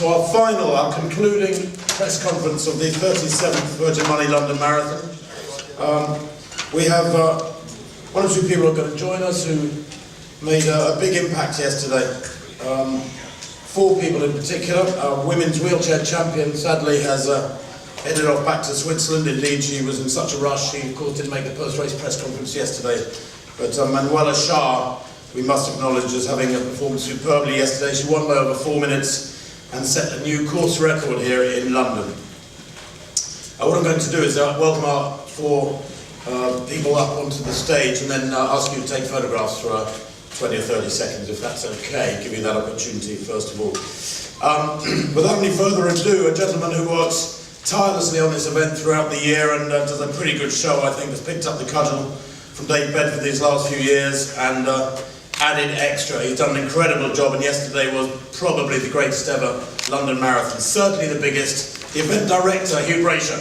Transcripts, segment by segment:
to our final, our concluding press conference of the 37th Virgin Money London Marathon. We have one or two people who are going to join us who made a big impact yesterday. 4 people in particular. Our women's wheelchair champion sadly has headed off back to Switzerland. Indeed, she was in such a rush, she of course didn't make the post-race press conference yesterday. But Manuela Shah, we must acknowledge as having performed superbly yesterday. She won by over 4 minutes and set a new course record here in London. What I'm going to do is welcome our 4 people up onto the stage and then ask you to take photographs for 20 or 30 seconds, if that's okay. Give you that opportunity first of all. Without any further ado, a gentleman who works tirelessly on this event throughout the year and does a pretty good show, I think, has picked up the cudgel from Dave Bedford these last few years and added extra. He's done an incredible job, and yesterday was probably the greatest ever London Marathon, certainly the biggest. The event director, Hugh Brasher.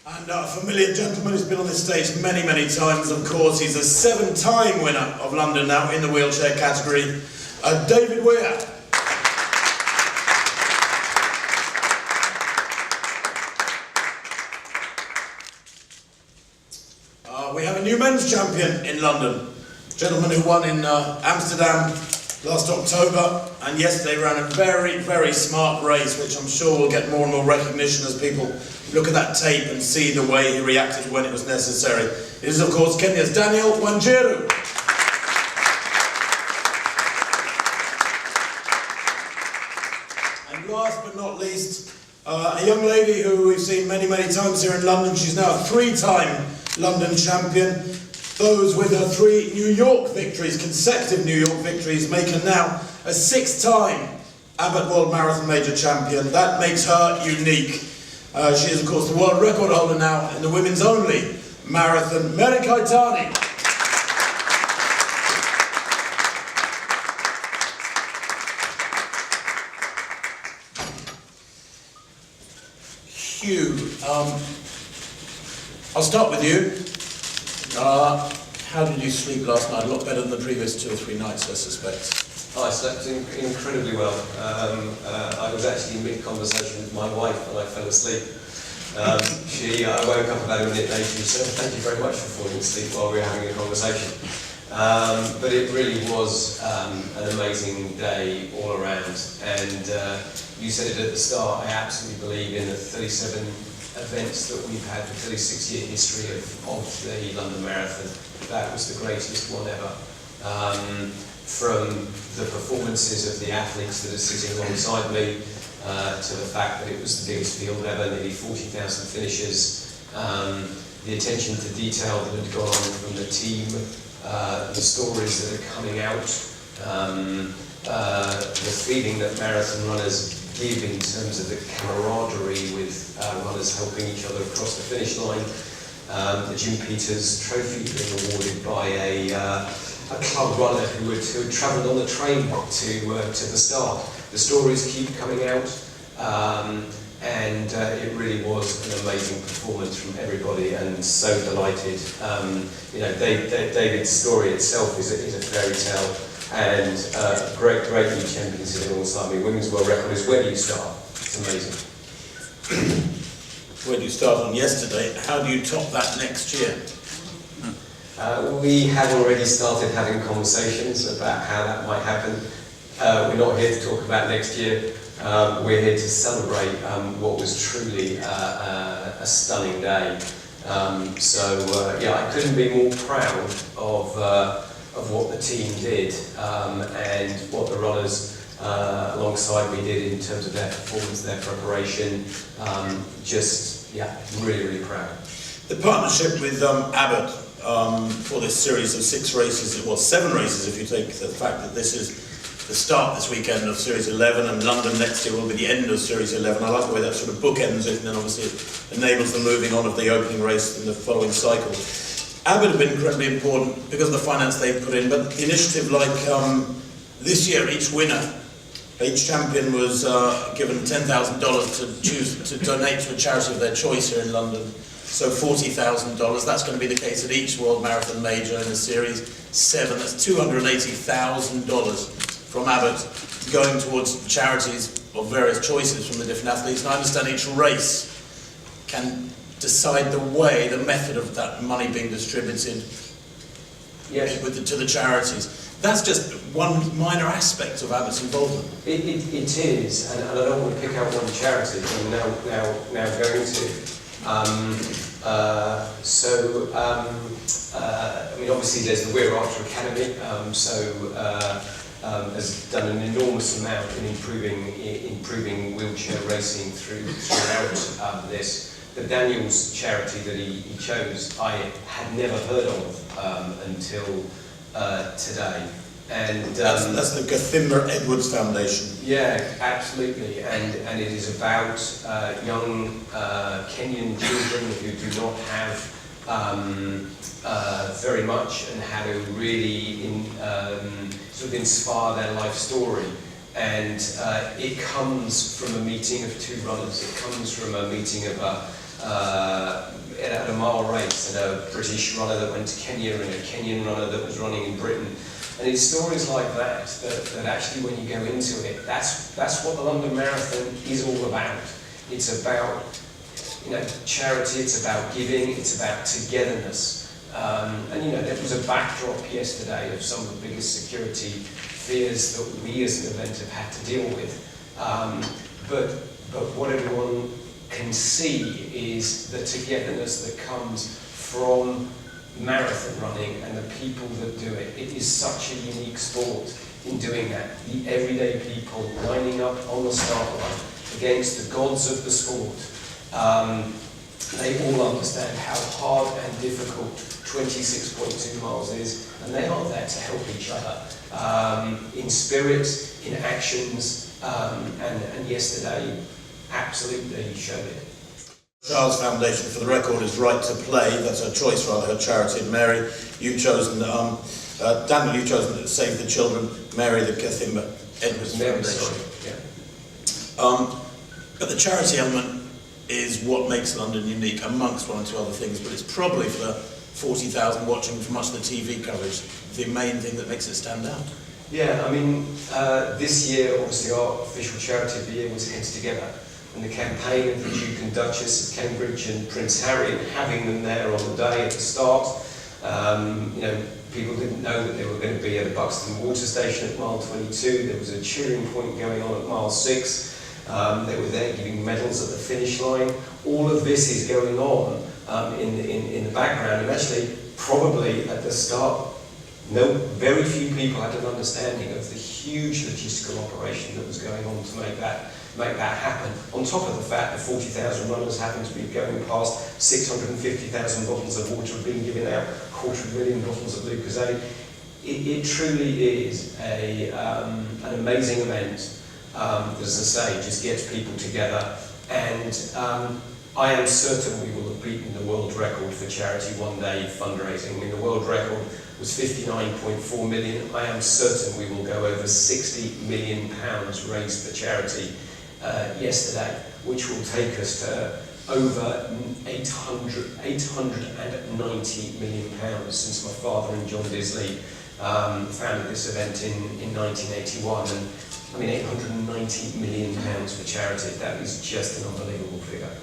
And a familiar gentleman who's been on this stage many, many times, of course. He's a 7-time winner of London now in the wheelchair category, David Weir. We have a new men's champion in London, a gentleman who won in Amsterdam last October and yesterday ran a very, very smart race, which I'm sure will get more and more recognition as people look at that tape and see the way he reacted when it was necessary. It is, of course, Kenya's Daniel Wanjiru. And last but not least, a young lady who we've seen many, many times here in London. She's now a 3-time London champion. Those with her 3 New York victories, consecutive New York victories, make her now a 6-time Abbott World Marathon Major champion. That makes her unique. She is, of course, the world record holder now in the women's only marathon, Keitany. Hugh, I'll start with you. How did you sleep last night? A lot better than the previous 2 or 3 nights, I suspect. I slept incredibly well. I was actually in mid-conversation with my wife when I fell asleep. I woke up about a minute later and said, "Thank you very much for falling asleep while we were having a conversation." But it really was an amazing day all around. And you said it at the start, I absolutely believe in the 37 events that we've had, the 36-year history of the London Marathon. That was the greatest one ever. From the performances of the athletes that are sitting alongside me, to the fact that it was the biggest field ever, nearly 40,000 finishers, the attention to detail that had gone on from the team, the stories that are coming out, the feeling that marathon runners give in terms of the camaraderie with runners helping each other across the finish line, the Jim Peters Trophy being awarded by a club runner who had travelled on the train to the start. The stories keep coming out, and it really was an amazing performance from everybody, and so delighted. David's story itself is a fairy tale, and great new champions sitting alongside me. Women's world record is where do you start? It's amazing. Where do you start on yesterday? How do you top that next year? We have already started having conversations about how that might happen. We're not here to talk about next year. We're here to celebrate what was truly a stunning day. I couldn't be more proud of what the team did and what the runners alongside me did in terms of their performance, their preparation. Really, really proud. The partnership with Abbott for this series of 6 races, well 7 races if you take the fact that this is the start this weekend of Series 11 and London next year will be the end of Series 11. I like the way that sort of bookends it, and then obviously it enables the moving on of the opening race in the following cycle. Abbott have been incredibly important because of the finance they've put in, but initiative like this year, each champion was given $10,000 to donate to a charity of their choice here in London. so $40,000. That's going to be the case at each World Marathon Major in the Series 7. That's $280,000 from Abbott going towards charities of various choices from the different athletes. And I understand each race can decide the way, the method of that money being distributed to the charities. That's just one minor aspect of Abbott's involvement. It is, and I don't want to pick out one charity, I'm now going to. I mean, obviously there's the Weir Academy, has done an enormous amount in improving wheelchair racing throughout this. The Daniels charity that he chose, I had never heard of until today. And that's the Keitany Edwards Foundation. Yeah, absolutely, and it is about young Kenyan children who do not have very much, and how to really sort of inspire their life story. And it comes from a meeting of two runners. It comes from a meeting of at a mile race, and a British runner that went to Kenya, and a Kenyan runner that was running in Britain. And it's stories like that actually, when you go into it, that's what the London Marathon is all about. It's about, charity. It's about giving. It's about togetherness. And there was a backdrop yesterday of some of the biggest security fears that we as an event have had to deal with. But what everyone can see is the togetherness that comes from marathon running and the people that do it. It is such a unique sport in doing that. The everyday people lining up on the start line against the gods of the sport. They all understand how hard and difficult 26.2 miles is, and they are there to help each other in spirit, in actions, and yesterday absolutely showed it. Charles Foundation, for the record, is Right to Play. That's her choice, rather, her charity. And Mary, you've chosen, Daniel, you've chosen Save the Children. Mary, the Keitany Edwards Foundation. But the charity element is what makes London unique, amongst one or two other things, but it's probably, for the 40,000 watching for much of the TV coverage, the main thing that makes it stand out. Yeah, I mean, this year, obviously, our official charity of the year was Heads Together. And the campaign of the Duke and Duchess of Cambridge and Prince Harry, and having them there on the day at the start. People didn't know that they were going to be at a Buxton water station at mile 22. There was a cheering point going on at mile 6. They were there giving medals at the finish line. All of this is going on in the background, and actually, probably at the start, very few people had an understanding of the huge logistical operation that was going on to make that happen. On top of the fact that 40,000 runners happen to be going past, 650,000 bottles of water being given out, 250,000 bottles of Lucozade. It truly is an amazing event. As I say, just gets people together, and I am certain we will have beaten the world record for charity one day fundraising. I mean, the world record was 59.4 million. I am certain we will go over £60 million raised for charity yesterday, which will take us to over 890 million pounds since my father and John Disley founded this event in 1981. And I mean, 890 million pounds for charity. That is just an unbelievable figure.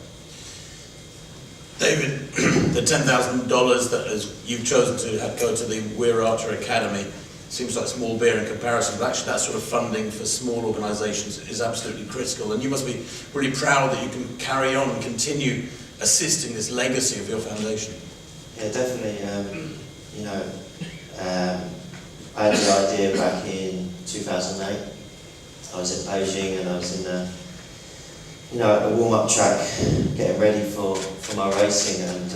David, the $10,000 that you've chosen to go to the Weir Academy seems like small beer in comparison, but actually that sort of funding for small organisations is absolutely critical, and you must be really proud that you can carry on and continue assisting this legacy of your foundation. Yeah, definitely. I had the idea back in 2008. I was in Beijing, and I was in a warm-up track, getting ready for my racing, and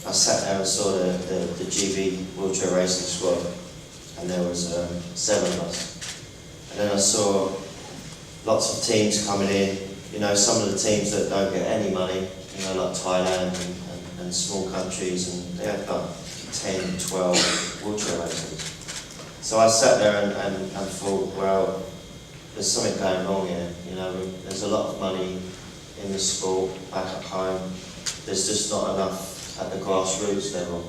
I sat there and saw the GB wheelchair racing squad, and there was 7 of us. And then I saw lots of teams coming in, some of the teams that don't get any money, like Thailand and small countries, and they had about 10, 12 wheelchair racers. So I sat there and thought, well, there's something going wrong here. There's a lot of money in the sport back at home. there's just not enough at the grassroots level.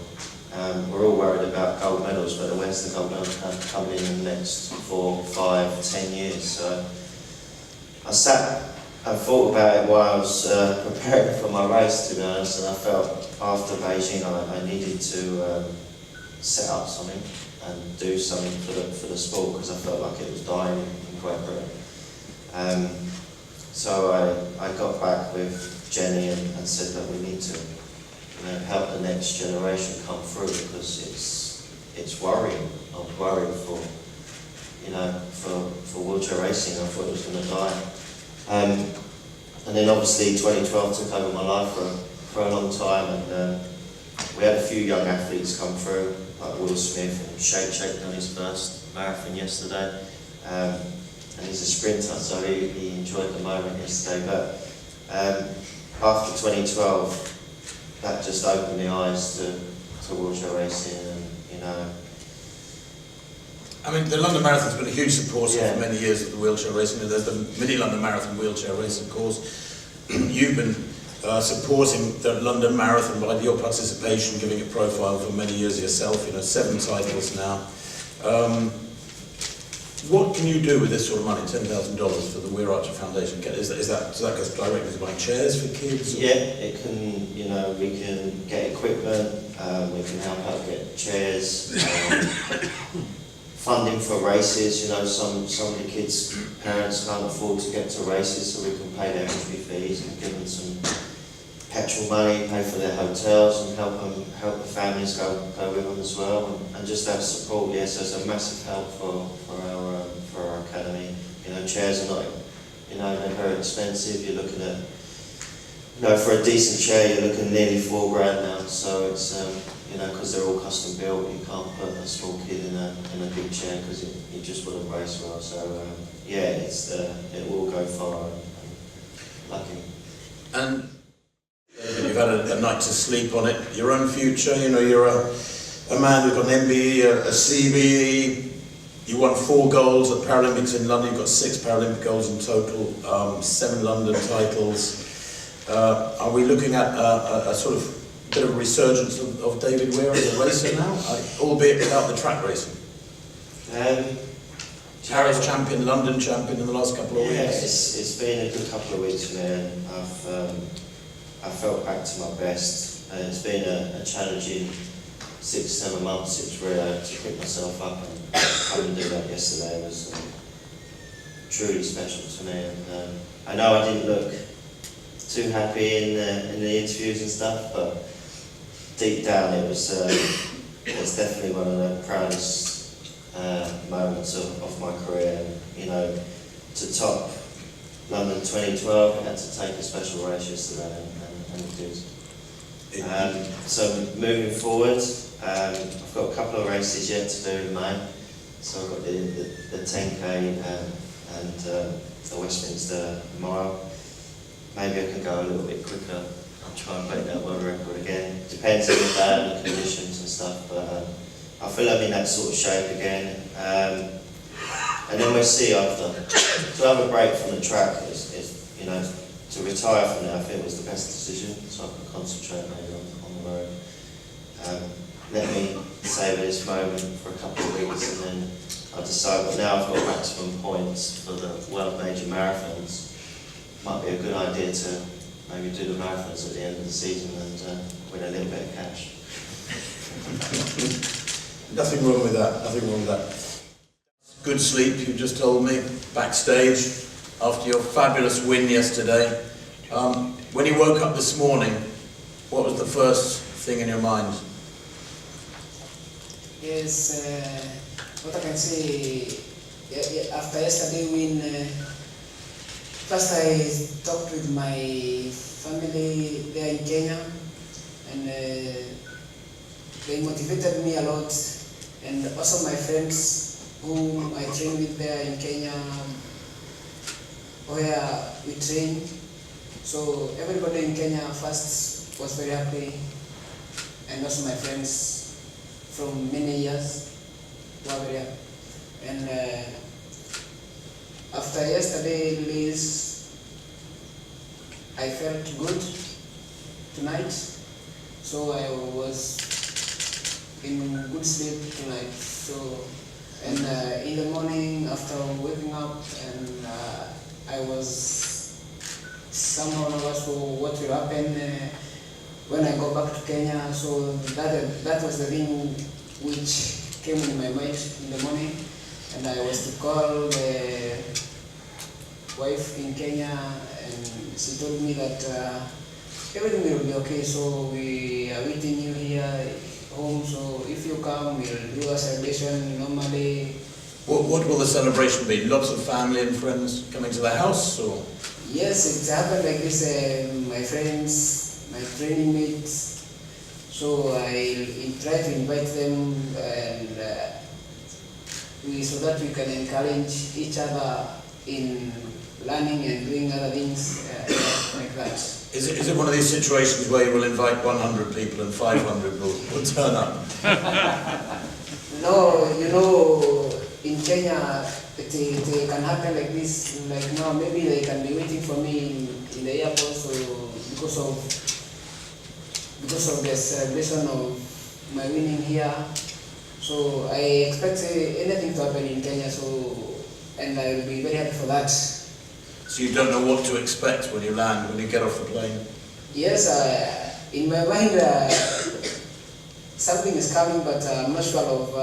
We're all worried about gold medals, but where's the gold medals coming in the next 4, 5, 10 years? So I sat and thought about it while I was preparing for my race, to be honest, and I felt after Beijing I needed to set up something and do something for the sport, because I felt like it was dying in Great Britain. So I got back with Jenny and said that we need to help the next generation come through, because it's worrying. I'm worried for wheelchair racing. I thought it was going to die. And then obviously 2012 took over my life for a long time, and we had a few young athletes come through, like Will Smith, and Shake done his first marathon yesterday, and he's a sprinter, so he enjoyed the moment yesterday. But after 2012, that just opened the eyes to wheelchair racing, and I mean, the London Marathon's been a huge supporter Yeah. for many years of the wheelchair racing. There's the Mini London Marathon wheelchair race, of course. You've been supporting the London Marathon by your participation, giving it profile for many years yourself. 7 titles now. What can you do with this sort of money, $10,000 for the Weir Foundation? Does that go directly to buying chairs for kids? Or? Yeah, it can. We can get equipment. We can help out get chairs. Funding for races. Some of the kids' parents can't afford to get to races, so we can pay their entry fees and give them some petrol money, pay for their hotels, and help the families go with them as well, and just have support. Yeah, so it's a massive help for our academy. Chairs are not, they're very expensive. You're looking at, for a decent chair, you're looking nearly $4,000 now. So it's because they're all custom built, you can't put a small kid in a big chair because it just wouldn't race well. So yeah, it will go far. And lucky. And you've had a night to sleep on it. Your own future. You're a man who's got an MBE, a CBE. You won 4 golds at Paralympics in London. You've got 6 Paralympic golds in total, 7 London titles. Are we looking at a sort of bit of a resurgence of David Weir as a racer now, albeit without the track racing? Paris champion, London champion in the last couple of weeks. Yeah, it's been a good couple of weeks for me, and I felt back to my best. It's been a challenging 6-7 months since Rio to pick myself up, and having to do that yesterday was truly special to me. And I know I didn't look too happy in the interviews and stuff, but deep down it was definitely one of the proudest moments of my career. To top London 2012, I had to take a special race yesterday, and it did. So moving forward, I've got a couple of races yet to do in May. So I've got the 10K and the Westminster Mile. Maybe I can go a little bit quicker. I'll try and break that world record again. Depends on the day and the conditions and stuff, but I feel I'm in that sort of shape again. And then we'll see after. To have a break from the track is to retire from it, I think was the best decision, so I can concentrate maybe on the road. Let me savour this moment for a couple of weeks, and then I'll decide. But now I've got maximum points for the World Major Marathons. Might be a good idea to maybe do the marathons at the end of the season and win a little bit of cash. Nothing wrong with that, nothing wrong with that. Good sleep, you just told me, backstage, after your fabulous win yesterday. When you woke up this morning, what was the first thing in your mind? Yes, what I can say, after yesterday win, first I talked with my family there in Kenya, and they motivated me a lot, and also my friends whom I train with there in Kenya, where we train. So everybody in Kenya first was very happy, and also my friends from many years were very happy. And after yesterday release, I felt good, tonight, so I was in good sleep tonight. So, and in the morning after waking up, and I was somehow nervous for what will happen when I go back to Kenya. So that was the thing which came in my mind in the morning, and I was to call the wife in Kenya, and she told me that everything will be okay. So we are waiting you here home. So if you come, we'll do a celebration normally. What will the celebration be? Lots of family and friends coming to the house, or? Yes, it's happened like this. My friends, my training mates. So I try to invite them, and so that we can encourage each other in learning and doing other things like that. Is it one of these situations where you will invite 100 people and 500 will turn up? No, you know, in Kenya it can happen like this. Like now, maybe they can be waiting for me in the airport, so because of the celebration of my winning here. So I expect anything to happen in Kenya. So, and I will be very happy for that. So you don't know what to expect when you land, when you get off the plane? Yes, in my mind something is coming, but I'm not sure of.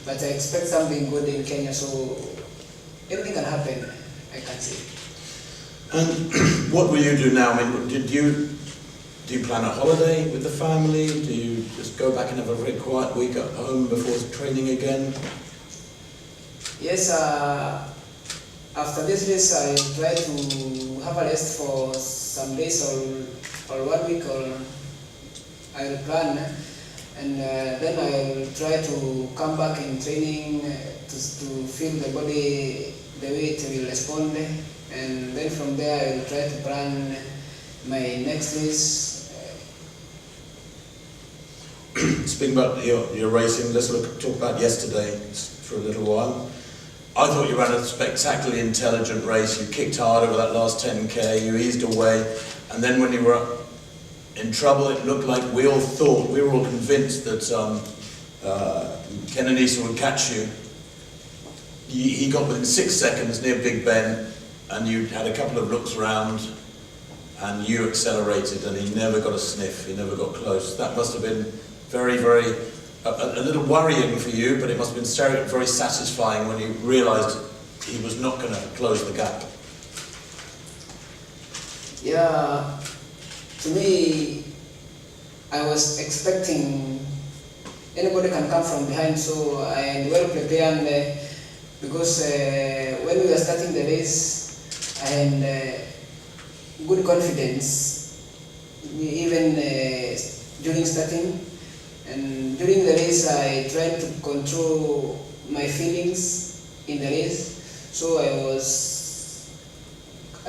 But I expect something good in Kenya, so anything can happen, I can say. And what will you do now? I mean, do you plan a holiday with the family? Do you just go back and have a very quiet week at home before training again? Yes, after this race, I try to have a rest for some days or 1 week, or I will plan, and then I will try to come back in training to feel the body the way it will respond, and then from there I will try to plan my next race. Speaking about your racing, let's talk about yesterday for a little while. I thought you ran a spectacularly intelligent race. You kicked hard over that last 10k, you eased away, and then when you were in trouble, it looked like we were all convinced that Keitany would catch you. He got within 6 seconds near Big Ben, and you had a couple of looks around, and you accelerated, and he never got a sniff, he never got close. That must have been very, very, a little worrying for you, but it must have been very satisfying when you realised he was not going to close the gap. Yeah, to me, I was expecting anybody can come from behind, so I am well prepared because when we were starting the race, I had good confidence, even during starting. And during the race, I tried to control my feelings in the race, so I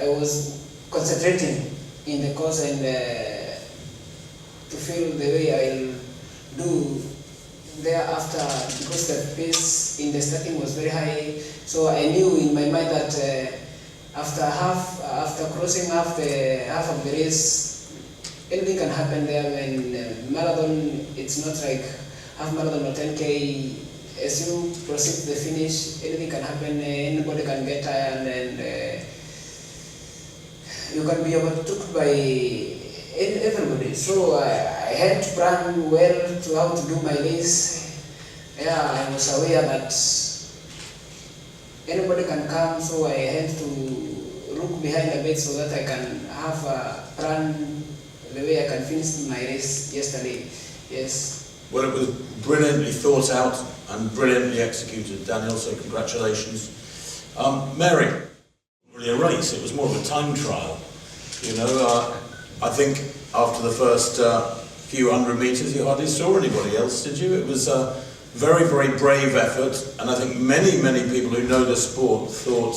was concentrating in the course and to feel the way I'll do thereafter, because the pace in the starting was very high. So I knew in my mind that after crossing half of the race, anything can happen there. When marathon, it's not like half marathon or 10k. As you proceed to the finish, anything can happen. Anybody can get tired, and you can be overtook by everybody. So I had to plan well to how to do my race. Yeah, I was aware that anybody can come, so I had to look behind a bit so that I can have a plan the way I can finish my race yesterday. Yes. Well, it was brilliantly thought out and brilliantly executed, Daniel, so congratulations. Mary, really a race, it was more of a time trial. You know, I think after the first few hundred metres you hardly saw anybody else, did you? It was a very, very brave effort, and I think many, many people who know the sport thought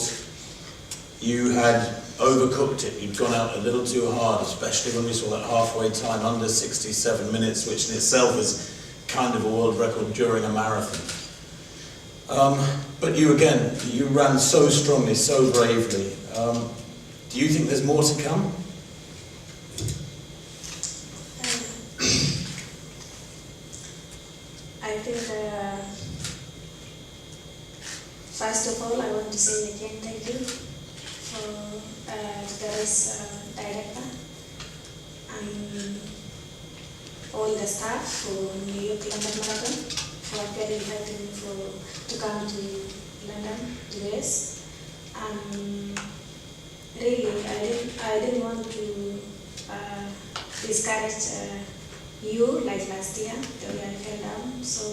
you had overcooked it. You'd gone out a little too hard, especially when we saw that halfway time under 67 minutes, which in itself is kind of a world record during a marathon. But you ran so strongly, so bravely. Do you think there's more to come? all, I want to say again thank you for the race director and all the staff for New York London Marathon for getting invited me to come to London to race. Really, I didn't want to discourage you like last year, the way I fell down. So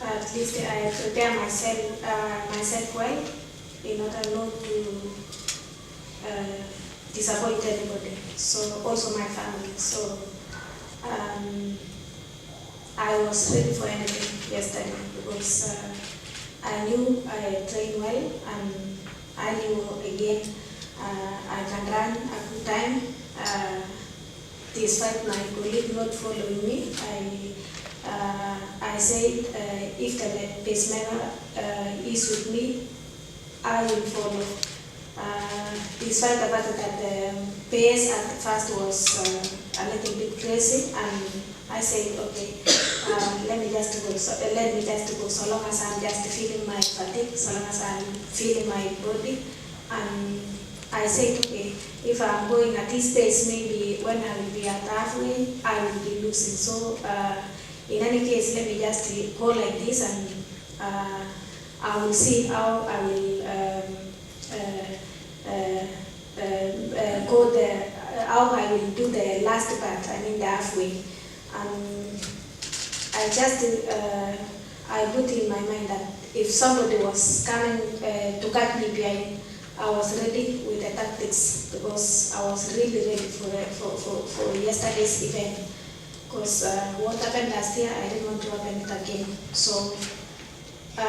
at least I prepare myself well in order not to disappoint anybody. So also my family. So I was ready for anything yesterday because I knew I trained well and I knew again I can run a good time. Despite my colleague not following me, I said if the pacemaker is with me, I will follow. Despite the fact that the pace at first was a little bit crazy, and I said, okay, let me just go. So long as I'm just feeling my fatigue, so long as I'm feeling my body, and I said, okay, if I'm going at this pace, maybe when I will be at halfway, I will be losing. So in any case, let me just go like this, and I will see how I will go there, how I will do the last part, I mean the halfway. And I just, I put in my mind that if somebody was coming to cut me behind, I was ready with the tactics because I was really ready for yesterday's event. Because what happened last year, I didn't want to happen it again. So I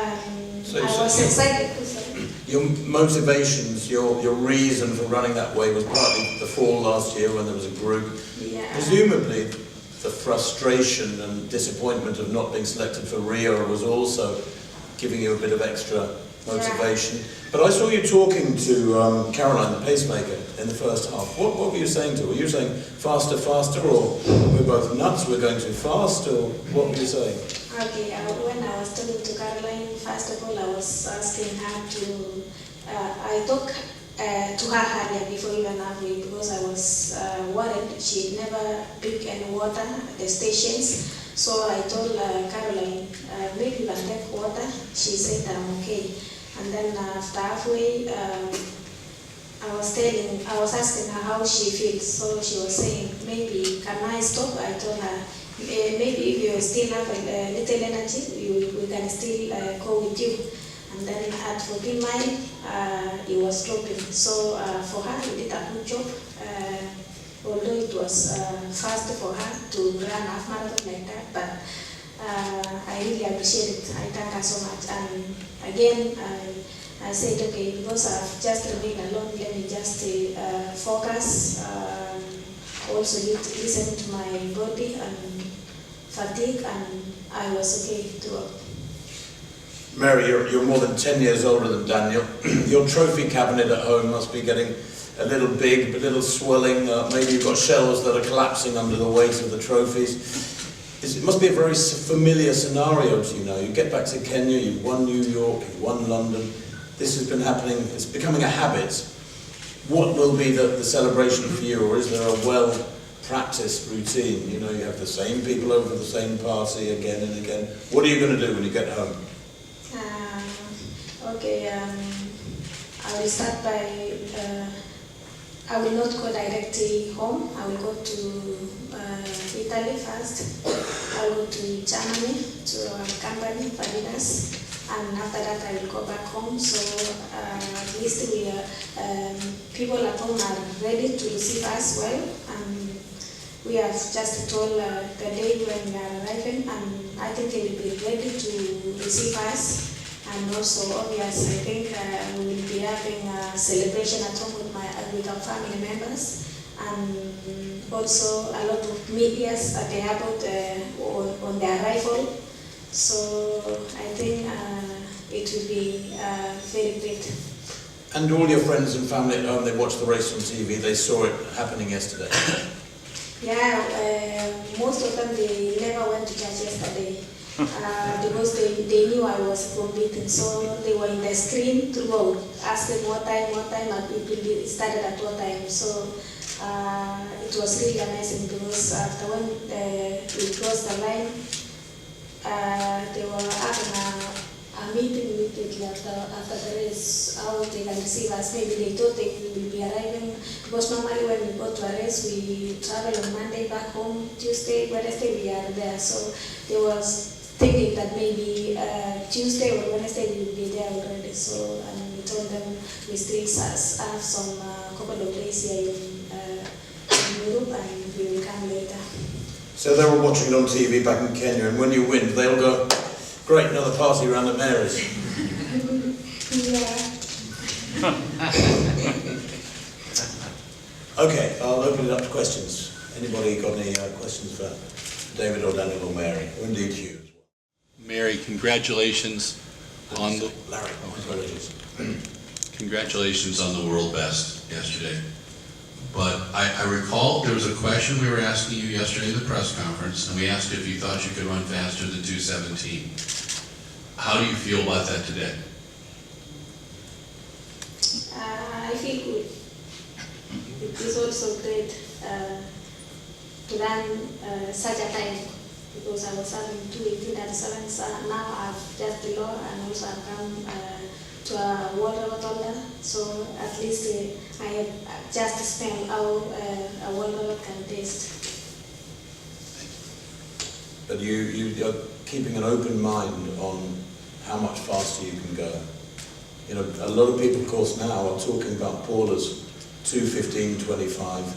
was excited. Your motivations, your reason for running that way was partly the fall last year when there was a group. Yeah. Presumably, the frustration and disappointment of not being selected for Rio was also giving you a bit of extra motivation. Yeah. But I saw you talking to Caroline, the pacemaker, in the first half. What were you saying to her? Were you saying faster, faster, or we're both nuts, we're going too fast, or what were you saying? Okay, when I was talking to Caroline, first of all, I was asking her to, I talked to her earlier before even halfway because I was worried she never picked any water at the stations. So I told Caroline, maybe you can take water. She said, I'm okay. And then after halfway, I was asking her how she feels. So she was saying, maybe can I stop? I told her, maybe if you still have a little energy, we can still go with you. And then at 14 miles, it was dropping. So for her, we did a good job. Although it was fast for her to run half marathon like that, but I really appreciate it. I thank her so much. And again, I said, okay, because I've just remained alone, let me just focus. Also listen to my body and fatigue, and I was okay to work. Mary, you're more than 10 years older than Daniel. Your trophy cabinet at home must be getting a little big, a little swelling. Maybe you've got shelves that are collapsing under the weight of the trophies. It must be a very familiar scenario to you now. You get back to Kenya, you've won New York, you've won London. This has been happening, it's becoming a habit. What will be the celebration for you, or is there a well-practiced routine? You know, you have the same people over the same party again and again. What are you going to do when you get home? Okay, I will start by, I will not go directly home. I will go to Italy first. I will go to Germany, to our company, Faridas, and after that I will go back home. So at least we people at home are ready to receive us well, and we have just told the day when we are arriving, and I think they will be ready to receive us. And also, obviously, I think we will be having a celebration at home with our family members, and also a lot of medias at the airport on the arrival. So I think it will be very great. And all your friends and family at home, they watched the race on TV, they saw it happening yesterday. Yeah, most of them, they never went to church yesterday. because they knew I was competing, so they were in the screen throughout, asking what time, and it started at what time. So it was really amazing because after when we crossed the line, they were having a meeting immediately after the race, how they can receive us. Maybe they thought they will be arriving, because normally when we go to a race, we travel on Monday back home, Tuesday, Wednesday we are there. So they was thinking that maybe Tuesday or Wednesday we will be there already. So we told them we still have some couple of days here in Europe, and we will come later. So they were watching it on TV back in Kenya, and when you win, they'll go, great, another party around at Mary's. Yeah. Okay, I'll open it up to questions. Anybody got any questions for David or Daniel or Mary? Or indeed Hugh. Mary, congratulations on the Larry, apologies. Congratulations on the world best yesterday. But I recall there was a question we were asking you yesterday in the press conference, and we asked if you thought you could run faster than 2:17. How do you feel about that today? I feel good. It is also great to run such a time, because I was having 2:18:37, so now I've just below, and also I've come to a world record holder. So at least I have just smelled how a world record can taste. But you're keeping an open mind on how much faster you can go. You know, a lot of people, of course, now are talking about Paula's 2:15:25.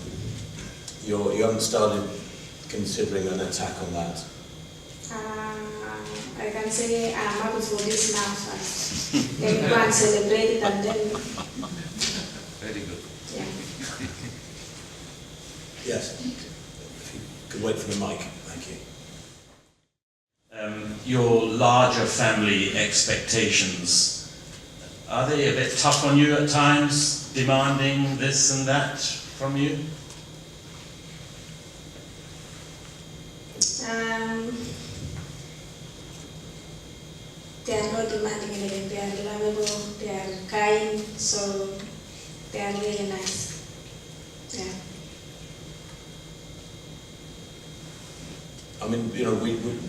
You haven't started considering an attack on that. I can say I'm happy for this now first. Then go and celebrate it, and then. Very good. Yeah. Yes. If you could wait for the mic, thank you. Your larger family expectations, are they a bit tough on you at times, demanding this and that from you? They are not demanding anything. They are lovable, they are kind, so they are really nice. Yeah. I mean, you know,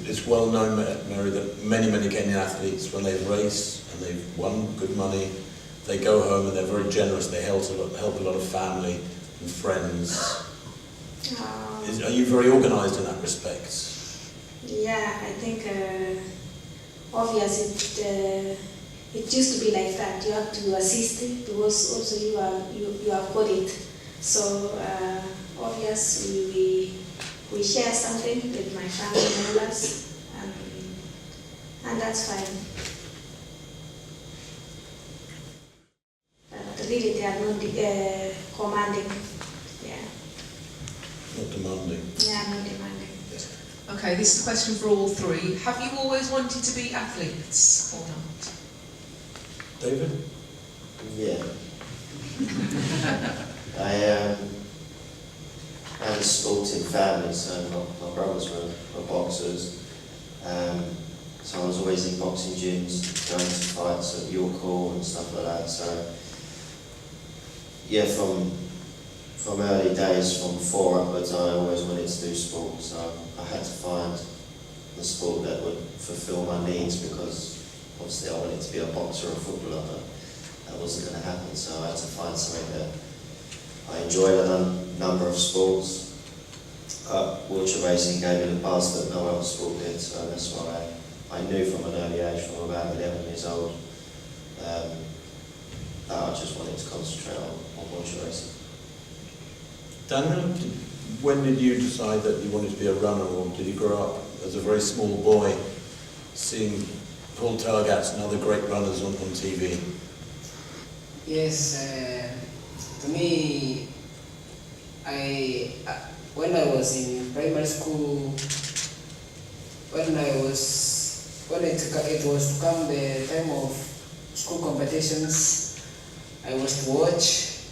it's well known, Mary, that many Kenyan athletes, when they race and they've won good money, they go home and they're very generous. They help a lot of family and friends. Are you very organised in that respect? Yeah, I think obviously it used to be like that. You have to assist it, because also you have got it. So obviously we share something with my family members, and that's fine. Really, they are not commanding. Yeah. Not demanding. Yeah, not demanding. Yes. Okay, this is a question for all three. Have you always wanted to be athletes or not? David? Yeah. I had a sporting family, so my brothers were boxers. So I was always in boxing gyms, going to fights at York Hall and stuff like that. So yeah, from early days, from 4 upwards, I always wanted to do sport. So I had to find the sport that would fulfil my needs, because obviously I wanted to be a boxer or a footballer, but that wasn't going to happen. So I had to find something that I enjoyed. I've done a number of sports. Wheelchair racing gave me the buzz that no other sport did, so that's why I knew from an early age, from about 11 years old, that I just wanted to concentrate on wheelchair racing. Daniel, when did you decide that you wanted to be a runner, or did you grow up as a very small boy seeing Paul Targats and other great runners on TV? Yes, to me, when I was in primary school, when it was to come the time of school competitions, I was to watch,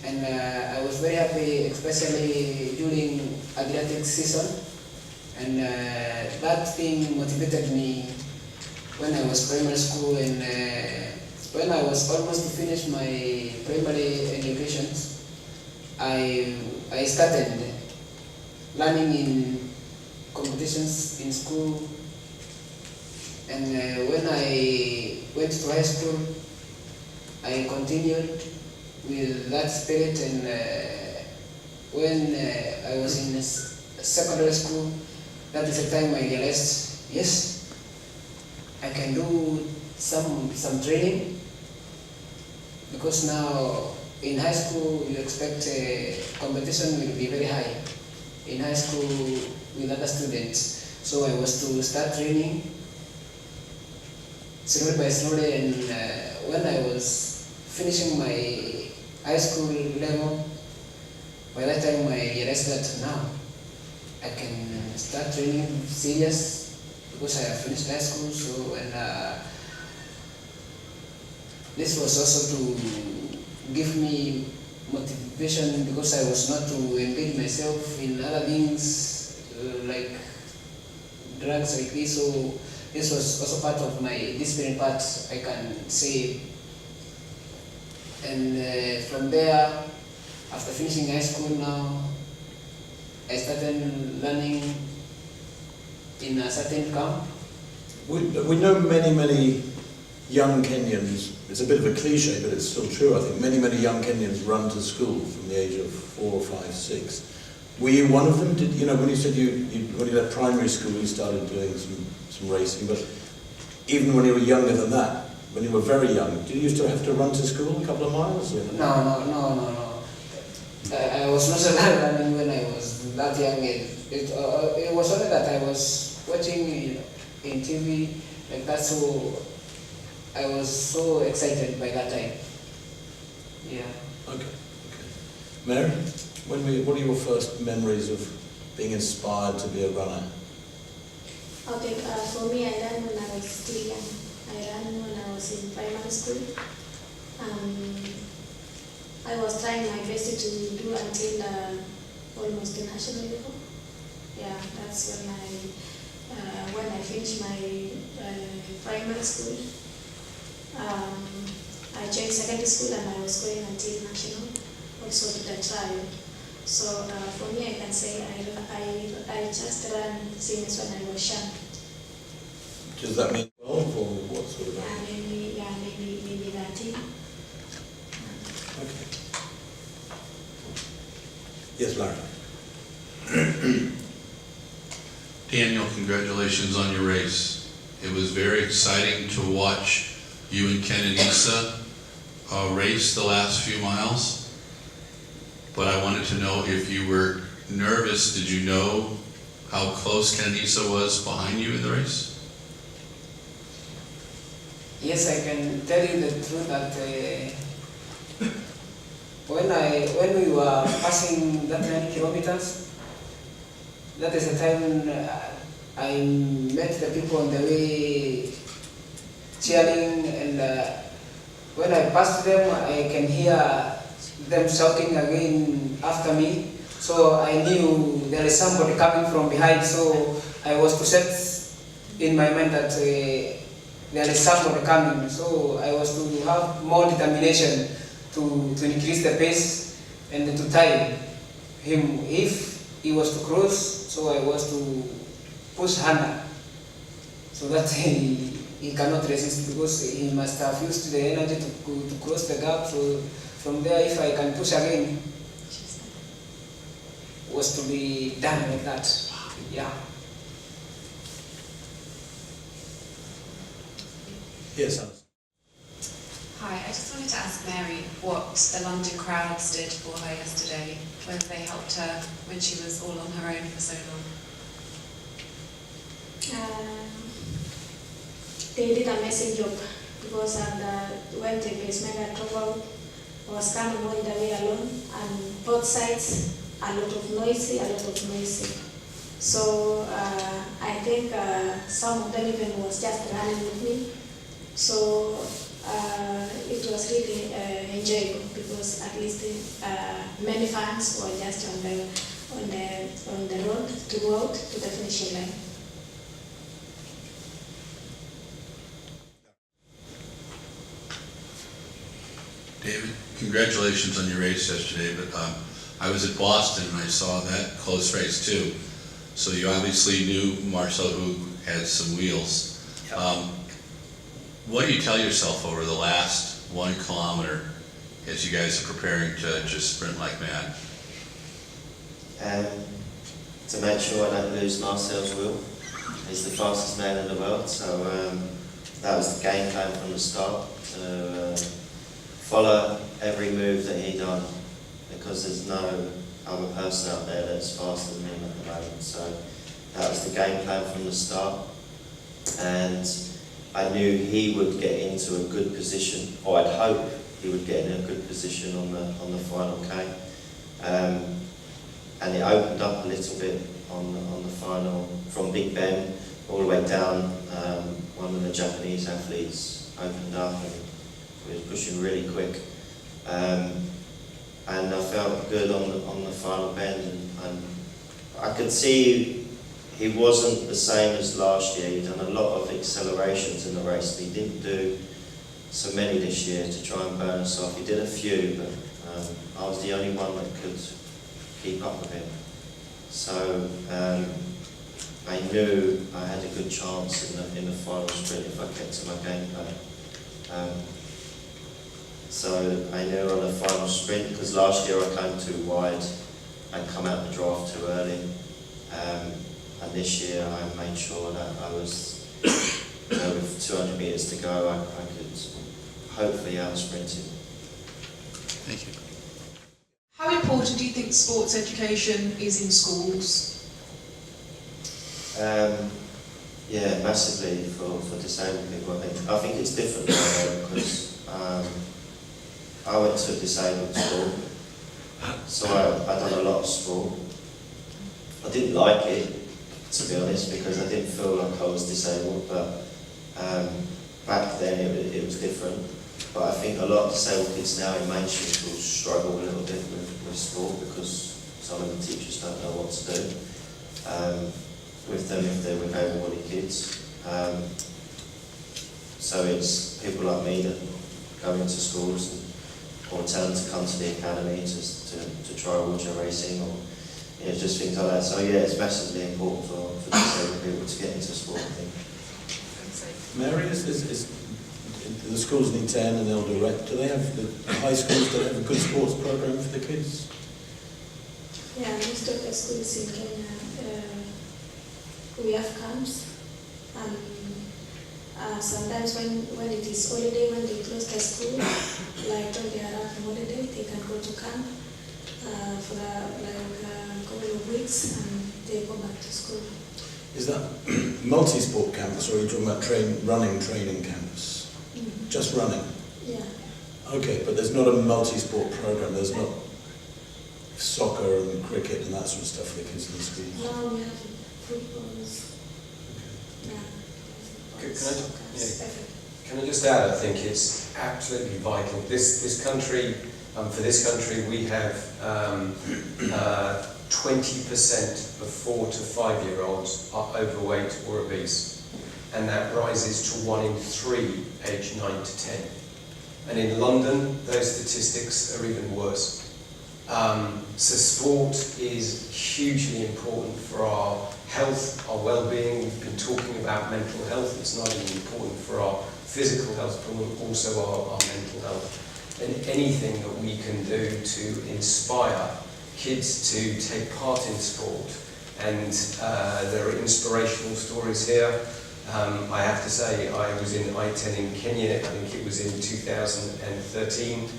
and I was very happy, especially during athletics season, and that thing motivated me when I was primary school, and when I was almost to finish my primary education, I started learning in competitions in school, and when I went to high school, I continued with that spirit, and when I was in secondary school, that is the time I realized, yes, I can do some training, because now in high school you expect competition will be very high in high school with other students. So I was to start training slowly by slowly, and when I was finishing my high school level, by that time I realized that now I can start training serious, because I have finished high school. So, and this was also to give me motivation, because I was not to engage myself in other things like drugs like this. So this was also part of my discipline part, I can say. And from there, after finishing high school now, I started learning in a certain camp. We know many young Kenyans. It's a bit of a cliche, but it's still true. I think many young Kenyans run to school from the age of 4, 5, 6. Were you one of them? Did you know when you said when you left primary school you started doing some racing? But even when you were younger than that, when you were very young, did you used to have to run to school a couple of miles? Or? No. I was not running when I was that young. It was only that I was watching in TV like that, so I was so excited by that time. Yeah. Okay. Mary, what are your first memories of being inspired to be a runner? Okay, for me, I ran when I was still young. I ran when I was in primary school. I was trying my best to do until almost the national level. Yeah, that's when I finished my primary school. I joined secondary school and I was going until national, also to the trial. So for me, I can say I just ran since when I was young. Does that mean 12 or what sort of age? Maybe 13. Okay. Yes, Larry. Daniel, congratulations on your race. It was very exciting to watch you and Keitany race the last few miles. But I wanted to know if you were nervous. Did you know how close Keitany was behind you in the race? Yes, I can tell you the truth that when we were passing that 9 kilometers, that is the time I met the people on the way cheering, and when I passed them, I can hear them shouting again after me. So I knew there is somebody coming from behind. So I was to set in my mind that there is somebody coming. So I was to have more determination to increase the pace and to time him if he was to cross. So I was to push harder so that he cannot resist, because he must have used the energy to cross the gap. So from there, if I can push again, was to be done like that. Yeah. Yes, Alice. Hi, I just wanted to ask Mary what the London crowds did for her yesterday, whether they helped her when she was all on her own for so long. They did a amazing job, because when the pacemaker trouble was coming all the way alone, and both sides a lot of noisy. So I think some of them even was just running with me. So it was really enjoyable, because at least many fans were just on the road to go out to the finishing line. David, congratulations on your race yesterday, but I was at Boston and I saw that close race too. So you obviously knew Marcel Hug had some wheels. Yep. What do you tell yourself over the last 1 kilometer as you guys are preparing to just sprint like mad? To make sure I don't lose Marcel's wheel. He's the fastest man in the world, so that was the game plan from the start, to follow every move that he done, because there's no other person out there that's faster than him at the moment. So that was the game plan from the start, and I knew he would get into a good position, or I'd hope he would get in a good position on the final K. And it opened up a little bit on the final, from Big Ben all the way down. One of the Japanese athletes opened up and he was pushing really quick. And I felt good on the final bend, and I could see he wasn't the same as last year. He'd done a lot of accelerations in the race, and he didn't do so many this year to try and burn us off. He did a few, but I was the only one that could keep up with him. So I knew I had a good chance in the final sprint if I kept to my game plan. So I knew on the final sprint, because last year I came too wide and come out the draft too early. And this year I made sure that I was, with 200 metres to go, I could hopefully out-sprint him. Thank you. How important do you think sports education is in schools? Yeah, massively for disabled people. I think it's different now, because I went to a disabled school, so I done a lot of sport. I didn't like it, to be honest, because I didn't feel like I was disabled, but back then it was different. But I think a lot of disabled kids now in mainstream schools struggle a little bit with sport, because some of the teachers don't know what to do with them if they're with able-bodied kids. So it's people like me that go into schools or tell them to come to the academy to try wheelchair racing, or just things like that. So yeah, it's massively important for disabled people to get into sport, I think. Mary, is the schools need 10 and they'll direct. Do they have, the high schools, do they have a good sports program for the kids? Yeah, most of the schools in Kenya, we have camps. Sometimes when it is holiday, when they close the school, like when they are out on holiday, they can go to camp for a couple of weeks, and they go back to school. Is that multi-sport campus, or are you talking about running training campus? Mm-hmm. Just running? Yeah. Okay, but there's not a multi-sport program, there's not soccer and cricket and that sort of stuff for the kids in the schools? Now we have footballs. Yeah. Can I just add, I think it's absolutely vital. This country, for this country, we have 20% of 4 to 5 year olds are overweight or obese, and that rises to 1 in 3 aged 9 to 10. And in London, those statistics are even worse. So sport is hugely important for our health, our well-being. We've been talking about mental health. It's not only important for our physical health, but also our mental health. And anything that we can do to inspire kids to take part in sport, and there are inspirational stories here. I have to say, I was in I-10 in Kenya, I think it was in 2013,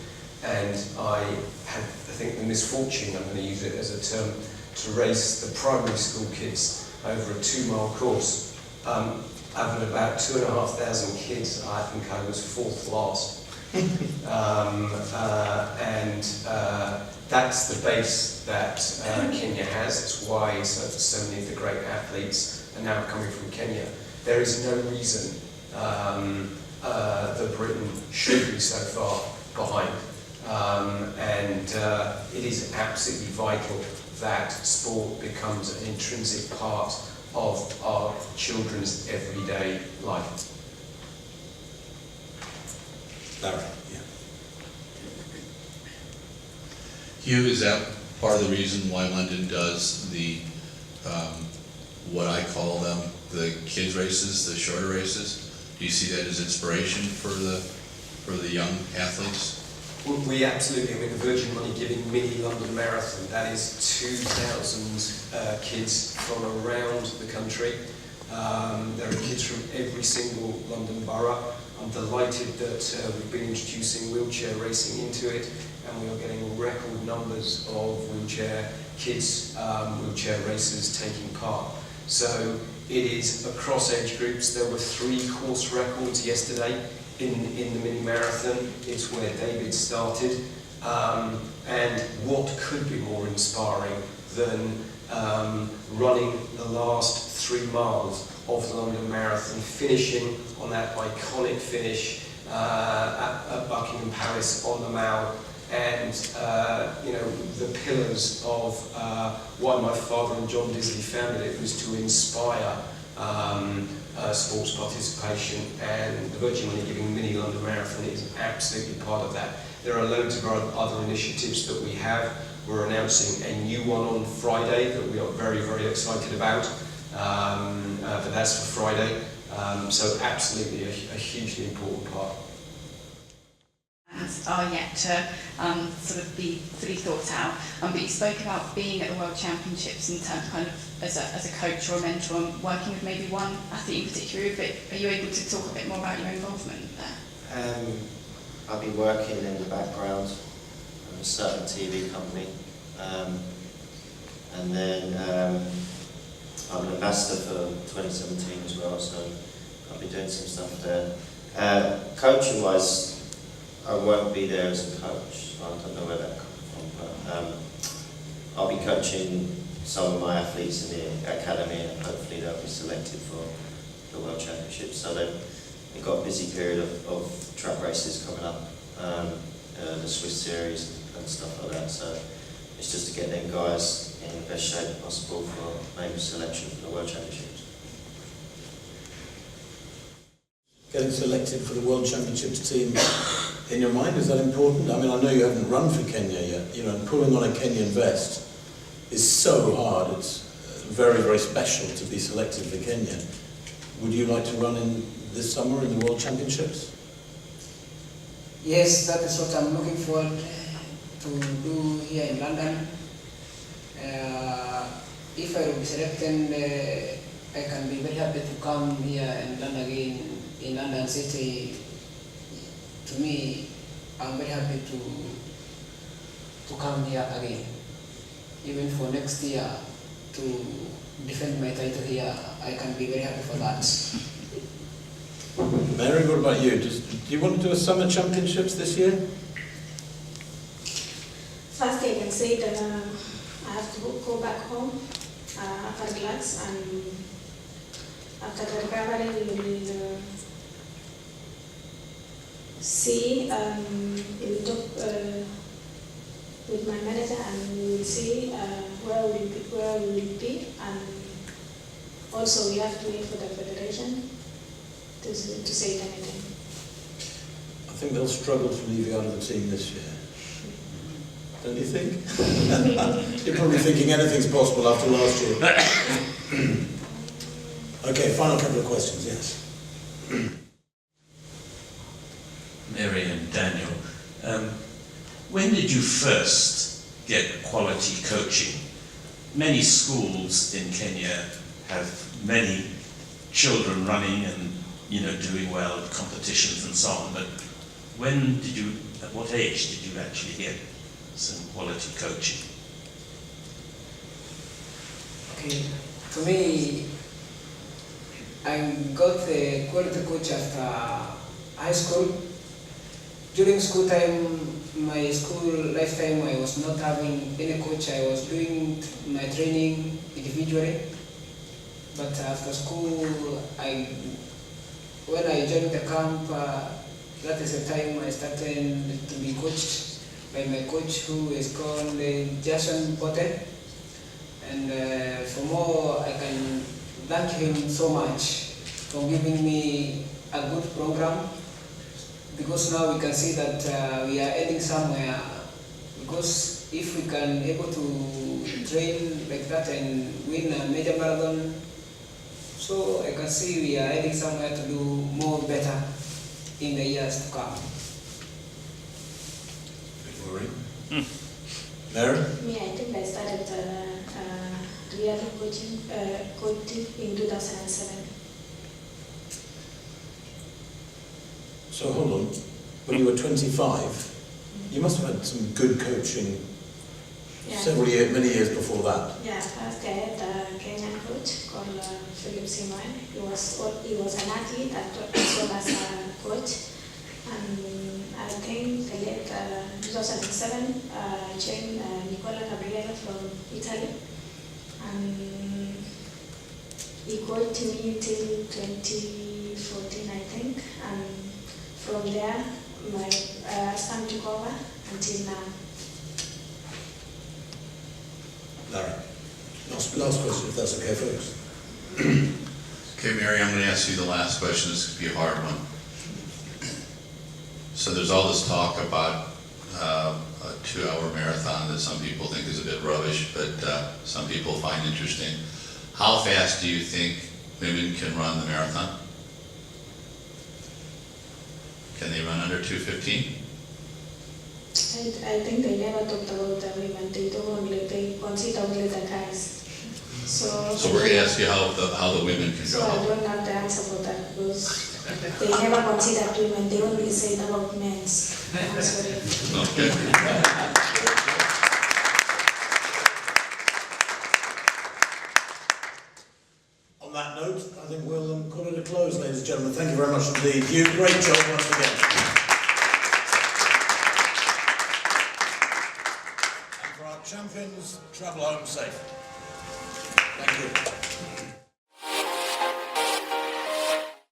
and I had, I think, the misfortune, I'm going to use it as a term, to race the primary school kids over a 2-mile course. Out of about 2,500 kids, I think I was 4th last. That's the base that Kenya has. It's why so many of the great athletes are now coming from Kenya. There is no reason that Britain should be so far behind. It is absolutely vital that sport becomes an intrinsic part of our children's everyday life. Larry, yeah. Hugh, is that part of the reason why London does the, what I call them, the kids races, the shorter races? Do you see that as inspiration for the young athletes? We absolutely, I mean, the Virgin Money Giving Mini London Marathon, that is 2,000 kids from around the country. There are kids from every single London borough. I'm delighted that we've been introducing wheelchair racing into it, and we are getting record numbers of wheelchair kids, wheelchair racers taking part. So it is across age groups. There were 3 course records yesterday in the mini marathon. It's where David started, and what could be more inspiring than running the last 3 miles of the London Marathon, finishing on that iconic finish at Buckingham Palace on the Mall, and you know, the pillars of why my father and John Disley founded it was to inspire sports participation, and the Virgin Money Giving Mini London Marathon is absolutely part of that. There are loads of other initiatives that we have. We're announcing a new one on Friday that we are very, very excited about, but that's for Friday, so absolutely a hugely important part. Are yet to sort of be fully thought out. But you spoke about being at the World Championships in terms kind of as a coach or a mentor and working with maybe one athlete in particular. But are you able to talk a bit more about your involvement there? I've been working in the background of a certain TV company, and then I'm an ambassador for 2017 as well, so I'll be doing some stuff there. Coaching wise, I won't be there as a coach, so I don't know where that comes from, but I'll be coaching some of my athletes in the academy, and hopefully they'll be selected for the World Championships. So they've got a busy period of track races coming up, the Swiss Series and stuff like that, so it's just to get them guys in the best shape possible for maybe selection for the World Championships. Getting selected for the World Championships team in your mind, is that important? I mean, I know you haven't run for Kenya yet, you know, and pulling on a Kenyan vest is so hard. It's very, very special to be selected for Kenya. Would you like to run in this summer in the World Championships? Yes, that is what I'm looking forward to do here in London. If I will be selected, I can be very happy to come here and run again in London City. To me, I'm very happy to come here again. Even for next year, to defend my title here, I can be very happy for that. Mary, what about you? Do you want to do a summer championships this year? First, I can say that I have to go back home, relax, and after the recovery, we will see, we will talk with my manager, and we will see where we will be, and also we have to wait for the federation to say anything. I think they'll struggle to leave you out of the team this year. Don't you think? You're probably thinking anything's possible after last year. Okay, final couple of questions, yes. Mary and Daniel, when did you first get quality coaching? Many schools in Kenya have many children running and doing well at competitions and so on, but when did you, at what age did you actually get some quality coaching? Okay, to me, I got a quality coach after high school. During school time, my school lifetime, I was not having any coach. I was doing my training individually. But after school, when I joined the camp, that is the time I started to be coached by my coach, who is called Jason Potter. And for more, I can thank him so much for giving me a good program, because now we can see that we are heading somewhere, because if we can able to train like that and win a major marathon, so I can see we are heading somewhere to do more better in the years to come. Maureen? Mary? Me, I think I started real coaching in 2007. So hold on, when you were 25, you must have had some good coaching many years before that. Yeah, first I had a Kenyan coach called Philip Simon. He was an athlete as well as a coach. And I think the late 2007, I joined Nicola Gabriele from Italy. And he coached me till 2014, I think. And from there, my son took over until now. Larry, last question, if that's okay, folks. Okay, Mary, I'm going to ask you the last question. This could be a hard one. So there's all this talk about a 2-hour marathon that some people think is a bit rubbish, but some people find interesting. How fast do you think women can run the marathon? Can they run under 2:15? I think they never talked about the women. They consider only the guys. So So we're going to ask you how the women can So go. I don't have the answer for that because they never considered women. They only say about men. I'm sorry. Okay. On that note, I think we'll call it a close, ladies and gentlemen. Thank you very much indeed. You, great job once again. And for our champions, travel home safe. Thank you.